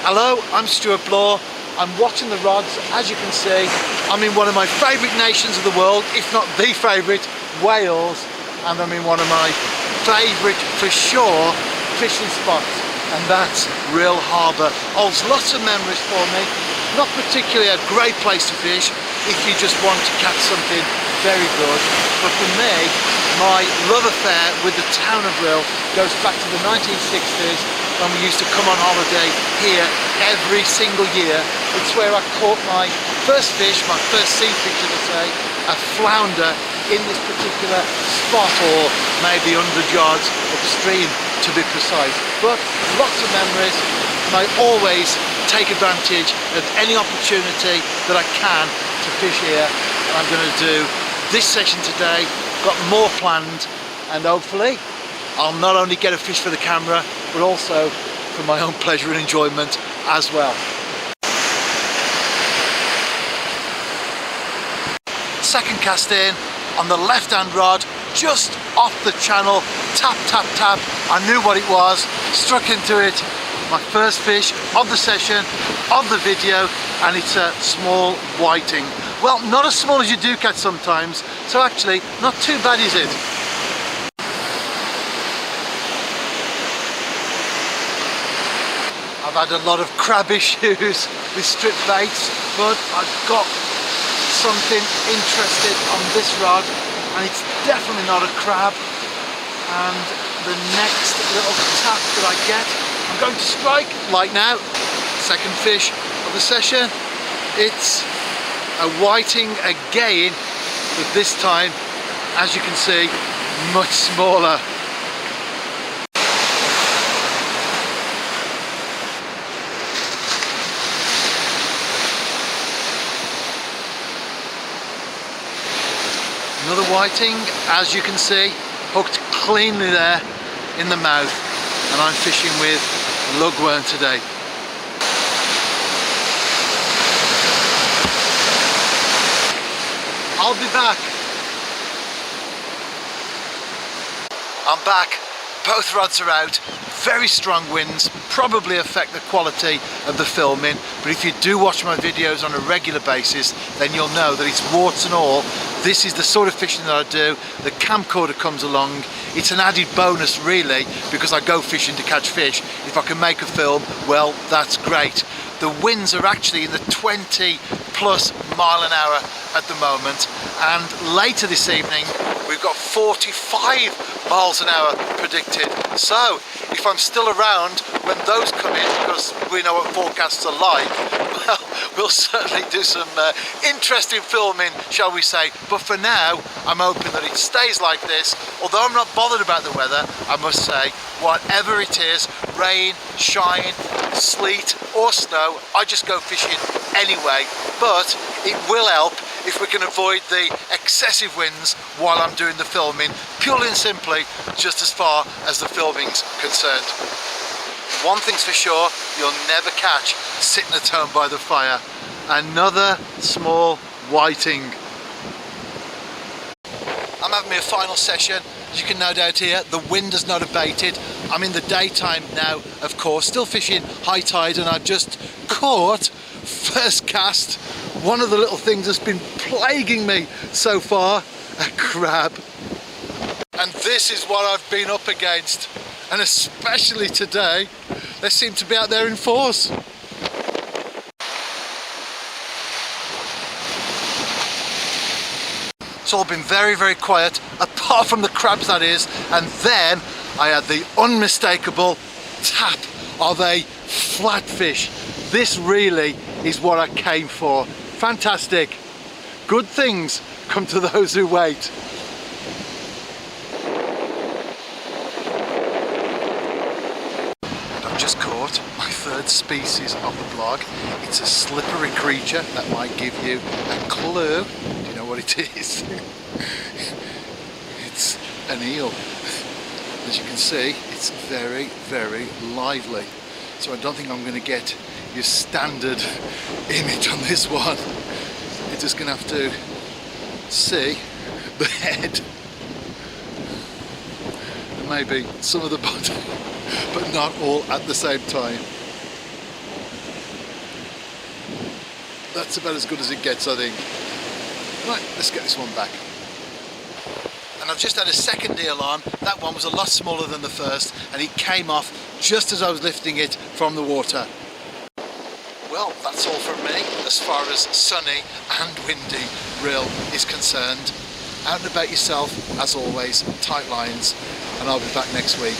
Hello, I'm Stuart Bloor. I'm watching the rods. As you can see, I'm in one of my favourite nations of the world, if not the favourite, Wales, and I'm in one of my favourite, for sure, fishing spots, and that's Rhyl Harbour. Holds lots of memories for me. Not particularly a great place to fish if you just want to catch something very good, but for me, my love affair with the town of Rhyl goes back to the 1960s when we used to come on holiday here every single year. It's where I caught my first fish, my first sea fish, as I say, a flounder in this particular spot, or maybe 100 yards upstream to be precise. But lots of memories, and I always take advantage of any opportunity that I can to fish here. And I'm going to do this session today, got more planned, and hopefully I'll not only get a fish for the camera, but also for my own pleasure and enjoyment as well. Second cast in on the left hand rod, just off the channel, tap, tap, tap. I knew what it was, struck into it. My first fish of the session, of the video, and it's a small whiting. Well, not as small as you do catch sometimes, so actually not too bad, is it? I've had a lot of crab issues with strip baits, but I've got something interesting on this rod, and it's definitely not a crab. And the next little tap that I get, I'm going to strike like now. Second fish of the session. It's a whiting again, but this time, as you can see, much smaller. Another whiting, as you can see, hooked cleanly there in the mouth, and I'm fishing with lugworm today. I'll be back. I'm back. Both rods are out. Very strong winds, probably affect the quality of the filming, but if you do watch my videos on a regular basis, then you'll know that it's warts and all. This is the sort of fishing that I do. The camcorder comes along. It's an added bonus really, because I go fishing to catch fish. If I can make a film, well, that's great. The winds are actually in the 20+ mile an hour at the moment, and later this evening we've got 45 miles an hour predicted. So if I'm still around when those come in, because we know what forecasts are like, well, we'll certainly do some interesting filming, shall we say. But for now, I'm hoping that it stays like this. Although I'm not bothered about the weather, I must say, whatever it is, rain, shine, sleet or snow, I just go fishing anyway. But it will help if we can avoid the excessive winds while I'm doing the filming, purely and simply just as far as the filming's concerned. One thing's for sure, you'll never catch sitting at home by the fire. Another small whiting. I'm having my final session. As you can no doubt hear, the wind has not abated. I'm in the daytime now, of course, still fishing high tide, and I've just caught, first cast, one of the little things that's been plaguing me so far, a crab. And this is what I've been up against, and especially today, they seem to be out there in force. It's all been very, very quiet, apart from the crabs, that is, and then I had the unmistakable tap of a flatfish. This really is what I came for. Fantastic. Good things come to those who wait. And I've just caught my third species of the blog. It's a slippery creature that might give you a clue. Do you know what it is? It's an eel. As you can see, it's very, very lively. So I don't think I'm going to get your standard image on this one. You're just going to have to see the head maybe some of the body, but not all at the same time. That's about as good as it gets, I think. Right, let's get this one back. And I've just had a second eel on. That one was a lot smaller than the first, and it came off just as I was lifting it from the water. Well, that's all from me as far as sunny and windy Rhyl is concerned. Out and about yourself, as always, tight lines, and I'll be back next week.